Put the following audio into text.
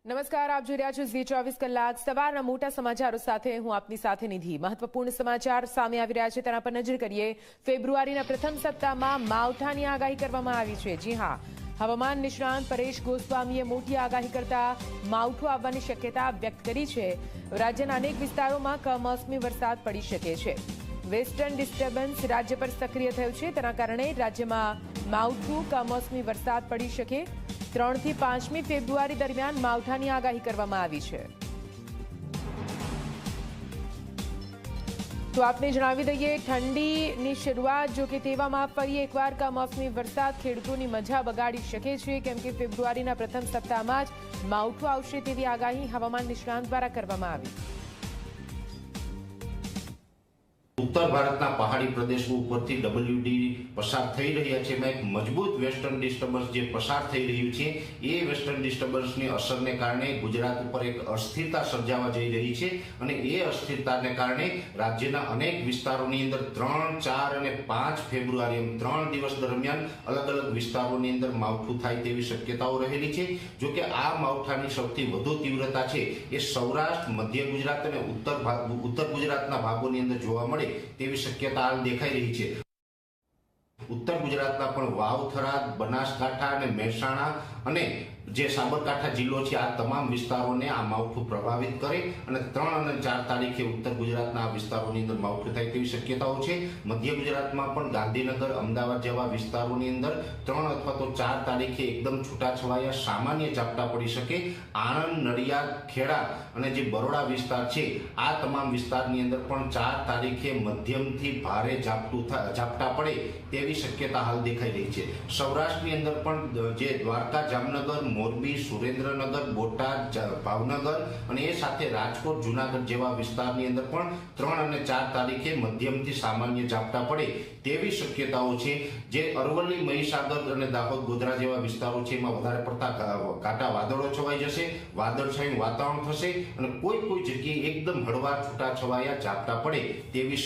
નમસ્કાર, આપ જોઈ રહ્યા છો ઝી 24 કલાક સવારના મોટા સમાચારો સાથે હું આપની સાથે નિધિ। મહત્વપૂર્ણ સમાચાર સામે આવી રહ્યા છે તેના પર નજર કરીએ। ફેબ્રુઆરીના પ્રથમ સપ્તાહમાં માવઠાની આગાહી કરવામાં આવી છે। જી હા, હવામાન નિષ્ણાંત પરેશ ગોસ્વામીએ મોટી આગાહી કરતા માવઠું આવવાની શક્યતા વ્યક્ત કરી છે। રાજ્યના અનેક વિસ્તારોમાં કમોસમી વરસાદ પડી શકે છે। વેસ્ટર્ન ડિસ્ટર્બન્સ રાજ્ય પર સક્રિય થયું છે, તેના કારણે રાજ્યમાં માવઠું કમોસમી વરસાદ પડી શકે। 3 થી 5મી ફેબ્રુઆરી દરમિયાન માવઠાની આગાહી કરવામાં આવી છે। તો આપને જણાવી દઈએ, ઠંડીની શરૂઆત જો કે તેવામાં ફરી એકવાર કમોસમી વરસાદ ખેડૂતોની મજા બગાડી શકે છે, કેમ કે ફેબ્રુઆરીના પ્રથમ સપ્તાહમાં જ માવઠું આવશે તેવી આગાહી હવામાન નિષ્ણાંત દ્વારા કરવામાં આવી। उत्तर भारतना पहाड़ी प्रदेश उपरथी WD पसार थई रह्या छे। एक मजबूत वेस्टर्न डिस्टर्बन्स जे पसार थई रह्युं छे ए वेस्टर्न डिस्टर्बन्सनी असरने कारणे गुजरात पर एक अस्थिरता सर्जावा जई रही छे अने ए अस्थिरताने कारणे राज्यना अनेक विस्तारोनी अंदर 3, 4 અને 5 ફેબ્રુઆરી એમ 3 દિવસ દરમિયાન અલગ અલગ વિસ્તારોની અંદર માવઠું થાય તેવી શક્યતાઓ રહેલી છે। જો કે આ માવઠાની સૌથી વધુ તીવ્રતા છે એ સૌરાષ્ટ્ર, મધ્ય ગુજરાત અને ઉત્તર ગુજરાતના ભાગોની અંદર જોવા મળે તેવી શક્યતા હાલ દેખાઈ રહી છે। ઉત્તર ગુજરાતના પણ વાવ, થરાદ, બનાસકાંઠા અને મહેસાણા અને જે સાબરકાંઠા જિલ્લો છે આ તમામ વિસ્તારોને આ માવઠું પ્રભાવિત કરે અને 3 અને 4 તારીખે ઉત્તર ગુજરાતના આ વિસ્તારોની અંદર માવઠું થાય તેવી શક્યતાઓ છે। મધ્ય ગુજરાતમાં પણ ગાંધીનગર, અમદાવાદ જેવા વિસ્તારોની અંદર 3 અથવા તો 4 તારીખે એકદમ છૂટાછવાયા સામાન્ય ઝાપટા પડી શકે। આણંદ, નડિયાદ, ખેડા અને જે બરોડા વિસ્તાર છે આ તમામ વિસ્તારની અંદર પણ 4 તારીખે મધ્યમથી ભારે ઝાપટા પડે તેવી શક્યતા હાલ દેખાઈ રહી છે। સૌરાષ્ટ્રની અંદર પણ જે દ્વારકા, જામનગર, મોરબી, સુરેન્દ્રનગર, બોટાદ, ભાવનગર અને એ સાથે રાજકોટ, જૂનાગઢ જેવા વિસ્તારની અંદર પણ 3 અને 4 તારીખે મધ્યમથી સામાન્ય ઝાપટા પડે તેવી શક્યતાઓ છે। જે અરવલ્લી, મહીસાગર અને દાહોદ, ગોધરા જેવા વિસ્તારો છે એમાં વધારે પડતા ઘાટા વાદળો છવાઈ જશે, વાદળછાયું વાતાવરણ થશે અને કોઈ જગ્યાએ એકદમ હળવા છૂટા છવાયા ઝાપટા પડે તેવી